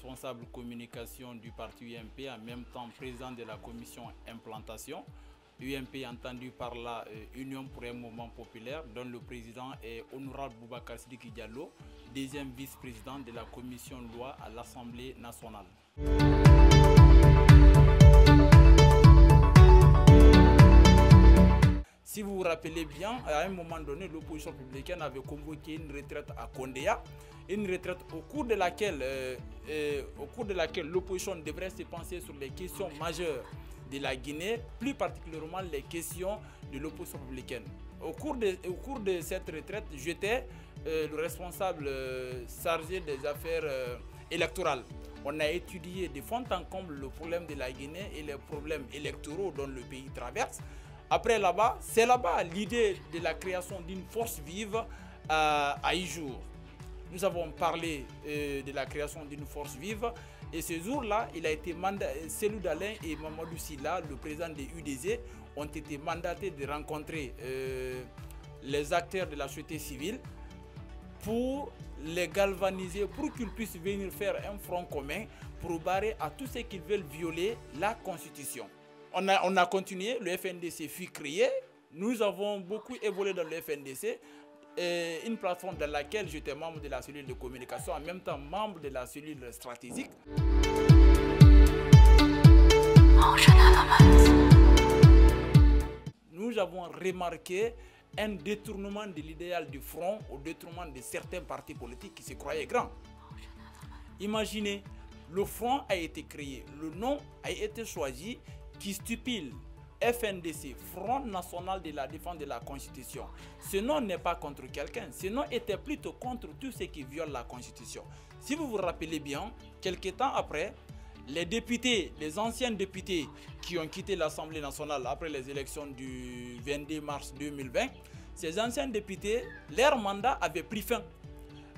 responsable communication du parti UMP, en même temps président de la commission implantation. UMP entendu par la Union pour un mouvement populaire, dont le président est honorable Boubacar Sidiki Diallo, deuxième vice-président de la commission loi à l'Assemblée nationale. Si vous vous rappelez bien, à un moment donné, l'opposition républicaine avait convoqué une retraite à Kondéa, une retraite au cours de laquelle l'opposition devrait se pencher sur les questions majeures de la Guinée, plus particulièrement les questions de l'opposition républicaine. Au cours de cette retraite, j'étais le responsable chargé des affaires électorales. On a étudié de fond en comble le problème de la Guinée et les problèmes électoraux dont le pays traverse. Après là-bas, c'est là-bas l'idée de la création d'une force vive à y jour. Nous avons parlé de la création d'une force vive et ce jour-là, il a été mandaté, Selou Dalein et Mamadou Sylla, le président des UDZ, ont été mandatés de rencontrer les acteurs de la société civile pour les galvaniser, pour qu'ils puissent venir faire un front commun pour barrer à tous ceux qui veulent violer la Constitution. On a continué, le FNDC fut créé, nous avons beaucoup évolué dans le FNDC, une plateforme dans laquelle j'étais membre de la cellule de communication, en même temps membre de la cellule stratégique. Nous avons remarqué un détournement de l'idéal du front au détournement de certains partis politiques qui se croyaient grands. Imaginez, le front a été créé, le nom a été choisi qui stipule FNDC, Front National de la Défense de la Constitution. Ce nom n'est pas contre quelqu'un, ce nom était plutôt contre tous ceux qui violent la Constitution. Si vous vous rappelez bien, quelques temps après, les députés, les anciens députés qui ont quitté l'Assemblée nationale après les élections du 22 mars 2020, ces anciens députés, leur mandat avait pris fin.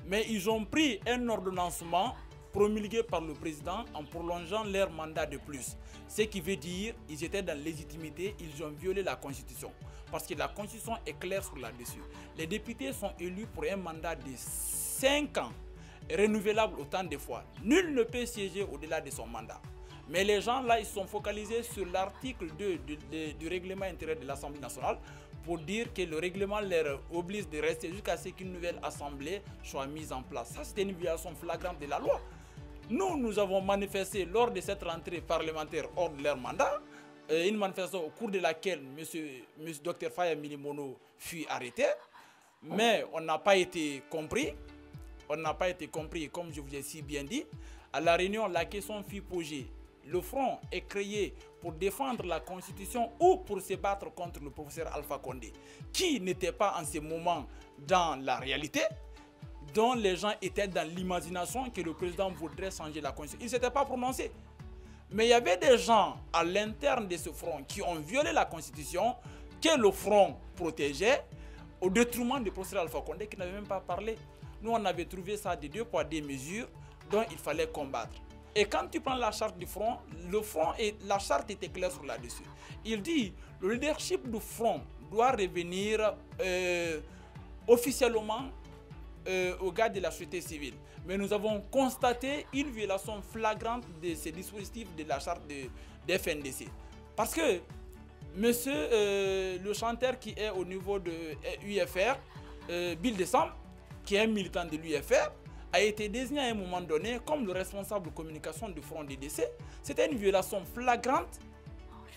Mais ils ont pris un ordonnancement promulgué par le président en prolongeant leur mandat de plus. Ce qui veut dire qu'ils étaient dans légitimité, ils ont violé la Constitution. Parce que la Constitution est claire sur là-dessus. Les députés sont élus pour un mandat de 5 ans, renouvelable autant de fois. Nul ne peut siéger au-delà de son mandat. Mais les gens là, ils sont focalisés sur l'article 2 du règlement intérieur de l'Assemblée nationale pour dire que le règlement leur oblige de rester jusqu'à ce qu'une nouvelle assemblée soit mise en place. Ça, c'était une violation flagrante de la loi. Nous avons manifesté lors de cette rentrée parlementaire hors de leur mandat, une manifestation au cours de laquelle M. Dr Faye Milimono fut arrêté, mais on n'a pas été compris. On n'a pas été compris, comme je vous ai si bien dit. À la réunion, la question fut posée. Le front est créé pour défendre la Constitution ou pour se battre contre le professeur Alpha Condé, qui n'était pas en ce moment dans la réalité, dont les gens étaient dans l'imagination que le président voudrait changer la Constitution. Il ne s'était pas prononcé. Mais il y avait des gens à l'interne de ce front qui ont violé la Constitution, que le front protégeait, au détriment du professeur Alpha Condé qui n'avait même pas parlé. Nous, on avait trouvé ça de 2 poids 2 mesures dont il fallait combattre. Et quand tu prends la charte du front, la charte était claire sur là-dessus. Il dit le leadership du front doit revenir officiellement au gars de la société civile. Mais nous avons constaté une violation flagrante de ces dispositifs de la charte de FNDC. Parce que monsieur le chanteur qui est au niveau de l'UFR, Bill Décembre, qui est un militant de l'UFR, a été désigné à un moment donné comme le responsable de communication du Front DDC. C'était une violation flagrante,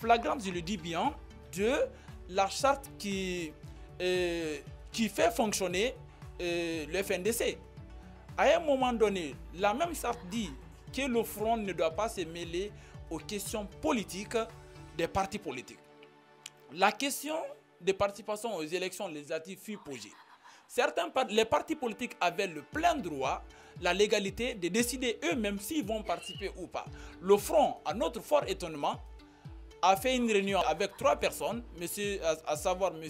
je le dis bien, de la charte qui fait fonctionner le FNDC. À un moment donné, la même charte dit que le Front ne doit pas se mêler aux questions politiques des partis politiques. La question de participation aux élections législatives fut posée. Les partis politiques avaient le plein droit, la légalité de décider eux-mêmes s'ils vont participer ou pas. Le Front, à notre fort étonnement, a fait une réunion avec 3 personnes, à savoir M.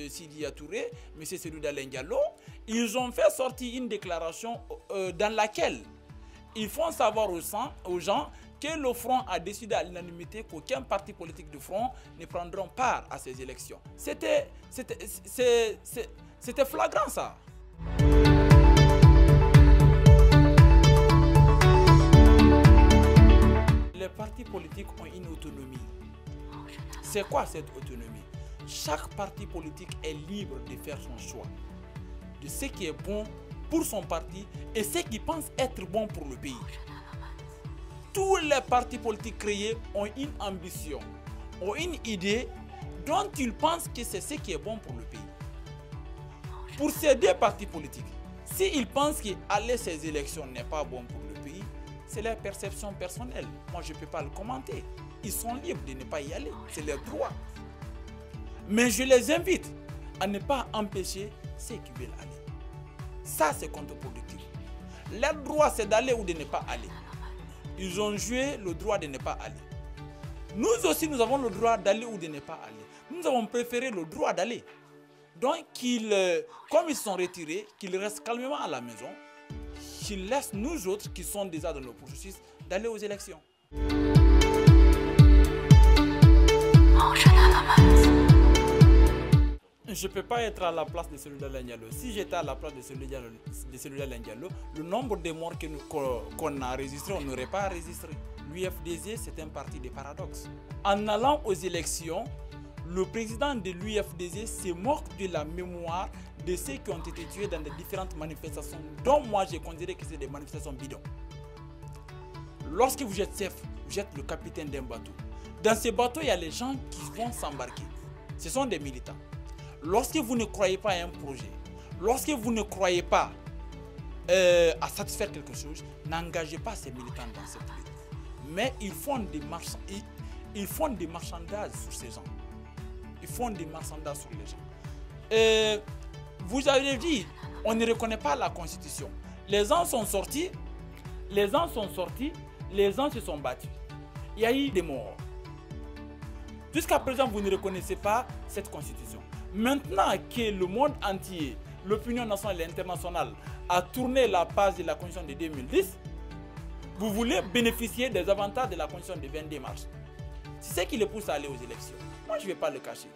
Sidya Touré, M. Selou Dalein Diallo. Ils ont fait sortir une déclaration dans laquelle ils font savoir aux gens que le Front a décidé à l'unanimité qu'aucun parti politique du Front ne prendront part à ces élections. C'était flagrant ça. les partis politiques ont une autonomie. C'est quoi cette autonomie? Chaque parti politique est libre de faire son choix, de ce qui est bon pour son parti et ce qu'il pense être bon pour le pays. Tous les partis politiques créés ont une ambition, ont une idée dont ils pensent que c'est ce qui est bon pour le pays. Pour ces deux partis politiques, s'ils pensent qu'aller ces élections n'est pas bon pour le pays, c'est leur perception personnelle. Moi, je ne peux pas le commenter. Ils sont libres de ne pas y aller. C'est leur droit. Mais je les invite à ne pas empêcher ceux qui veulent aller. Ça, c'est contre-productif. Leur droit, c'est d'aller ou de ne pas aller. Ils ont joué le droit de ne pas aller. Nous aussi, nous avons le droit d'aller ou de ne pas aller. Nous avons préféré le droit d'aller. Donc, comme ils sont retirés, qu'ils restent calmement à la maison, qu'ils laissent nous autres, qui sont déjà dans le processus, d'aller aux élections. Je ne peux pas être à la place de celui d'Alain Diallo. Si j'étais à la place de celui d'Alain Diallo, le nombre de morts qu'on a enregistré, on n'aurait pas enregistré. L'UFDG, c'est un parti de paradoxes. En allant aux élections, le président de l'UFDG se moque de la mémoire de ceux qui ont été tués dans les différentes manifestations, dont moi j'ai considéré que c'est des manifestations bidons. Lorsque vous êtes chef, vous êtes le capitaine d'un bateau. Dans ce bateau, il y a les gens qui vont s'embarquer. Ce sont des militants. Lorsque vous ne croyez pas à un projet, lorsque vous ne croyez pas à satisfaire quelque chose, n'engagez pas ces militants dans cette lutte. Mais ils font des marchandages sur ces gens. Ils font des marchandages sur les gens. Vous avez dit, on ne reconnaît pas la Constitution. Les gens sont sortis, les gens se sont battus. Il y a eu des morts. Jusqu'à présent, vous ne reconnaissez pas cette Constitution. Maintenant que le monde entier, l'opinion nationale et internationale, a tourné la page de la Constitution de 2010, vous voulez bénéficier des avantages de la Constitution de 22 mars. C'est ce qui le pousse à aller aux élections. Moi, je ne vais pas le cacher.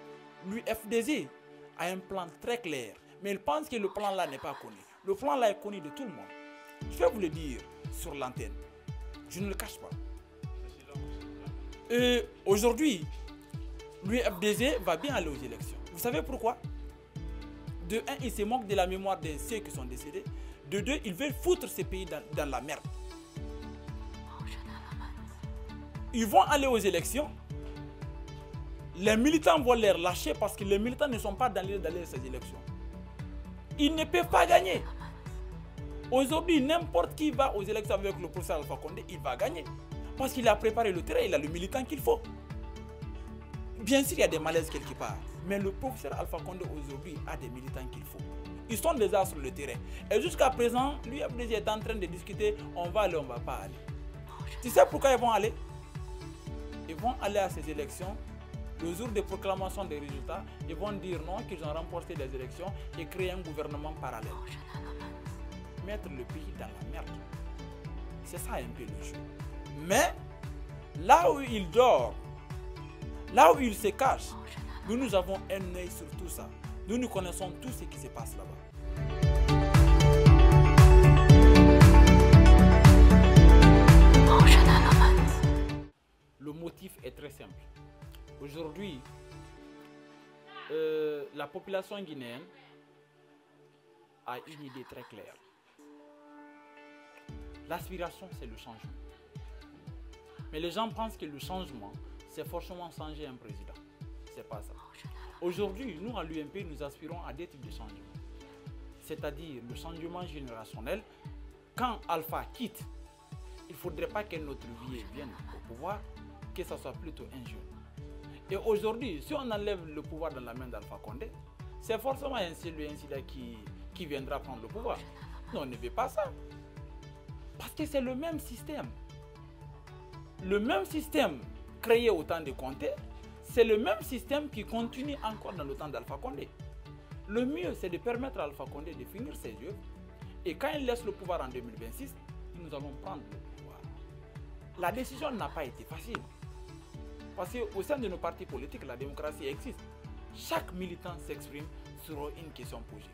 L'UFDG a un plan très clair, mais il pense que le plan là n'est pas connu. Le plan là est connu de tout le monde. Je vais vous le dire sur l'antenne. Je ne le cache pas. Aujourd'hui, l'UFDG va bien aller aux élections. Vous savez pourquoi? De un, il se moque de la mémoire de ceux qui sont décédés. De deux, il veut foutre ces pays dans la merde. Ils vont aller aux élections. Les militants vont les lâcher parce que les militants ne sont pas dans l'idée d'aller à ces élections. Ils ne peuvent pas gagner. Aujourd'hui, n'importe qui va aux élections avec le professeur Alpha Condé, il va gagner. Parce qu'il a préparé le terrain, il a le militant qu'il faut. Bien sûr, il y a des malaises quelque part. Mais le professeur Alpha Condé aujourd'hui a des militants qu'il faut. Ils sont déjà sur le terrain. Et jusqu'à présent, lui est en train de discuter, on va aller, on ne va pas aller. Tu sais pourquoi ils vont aller? Ils vont aller à ces élections. Le jour de proclamation des résultats, ils vont dire non, qu'ils ont remporté les élections et créer un gouvernement parallèle. Mettre le pays dans la merde. C'est ça un peu le jeu. Mais, là où il dort, là où il se cache, nous avons un œil sur tout ça. Nous connaissons tout ce qui se passe là-bas. Le motif est très simple. Aujourd'hui, la population guinéenne a une idée très claire. L'aspiration, c'est le changement. Mais les gens pensent que le changement, c'est forcément changer un président. C'est pas ça. Aujourd'hui, nous, à l'UMP, nous aspirons à des types de changements. C'est-à-dire le changement générationnel. Quand Alpha quitte, il ne faudrait pas que notre vie vienne au pouvoir, que ce soit plutôt un jeune. Et aujourd'hui, si on enlève le pouvoir dans la main d'Alpha Condé, c'est forcément un seul incident qui viendra prendre le pouvoir. Non, on ne veut pas ça. Parce que c'est le même système. Le même système créé au temps de Condé, c'est le même système qui continue encore dans le temps d'Alpha Condé. Le mieux, c'est de permettre à Alpha Condé de finir ses œuvres. Et quand il laisse le pouvoir en 2026, nous allons prendre le pouvoir. La décision n'a pas été facile. Parce qu'au sein de nos partis politiques, la démocratie existe. Chaque militant s'exprime sur une question posée.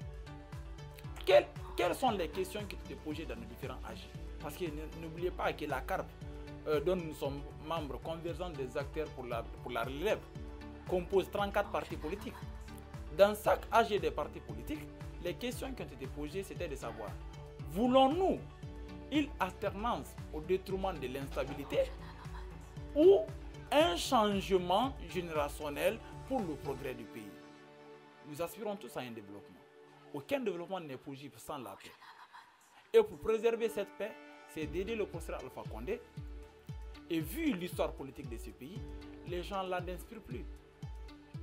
Quelles sont les questions qui étaient posées dans nos différents âges? Parce que n'oubliez pas que la CARP dont nous sommes membres convergents des acteurs pour la relève, compose 34 partis politiques. Dans chaque AG des partis politiques, les questions qui ont été posées, c'était de savoir, voulons-nous une alternance au détriment de l'instabilité ou un changement générationnel pour le progrès du pays? Nous aspirons tous à un développement. Aucun développement n'est possible sans la paix. Et pour préserver cette paix, c'est d'aider le professeur Alpha Condé. Et vu l'histoire politique de ce pays, les gens là n'inspirent plus.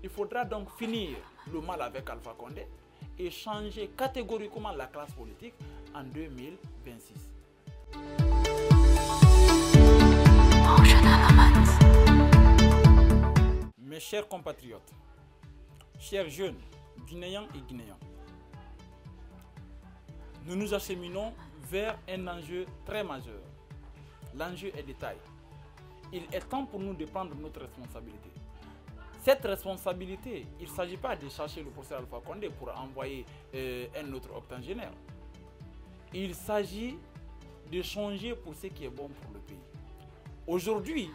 Il faudra donc finir le mal avec Alpha Condé et changer catégoriquement la classe politique en 2026. Mes chers compatriotes, chers jeunes, Guinéens et Guinéens, nous nous acheminons vers un enjeu très majeur. L'enjeu est de taille. Il est temps pour nous de prendre notre responsabilité. Cette responsabilité, il ne s'agit pas de chercher le professeur Alpha Condé pour envoyer un autre octogénaire. Il s'agit de changer pour ce qui est bon pour le pays. Aujourd'hui,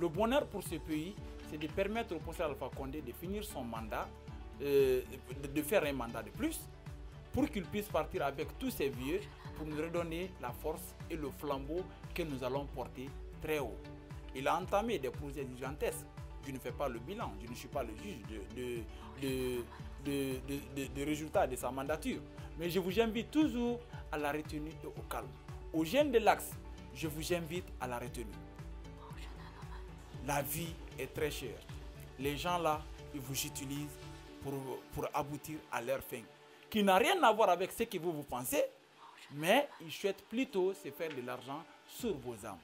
le bonheur pour ce pays, c'est de permettre au professeur Alpha Condé de finir son mandat, de faire un mandat de plus, pour qu'il puisse partir avec tous ses vieux, pour nous redonner la force et le flambeau que nous allons porter très haut. Il a entamé des projets gigantesques. Je ne fais pas le bilan, je ne suis pas le juge des résultats de sa mandature. Mais je vous invite toujours à la retenue et au calme. Aux jeunes de l'Axe, je vous invite à la retenue. La vie est très chère. Les gens là, ils vous utilisent pour aboutir à leur fin, qui n'a rien à voir avec ce que vous pensez, mais ils souhaitent plutôt se faire de l'argent sur vos âmes.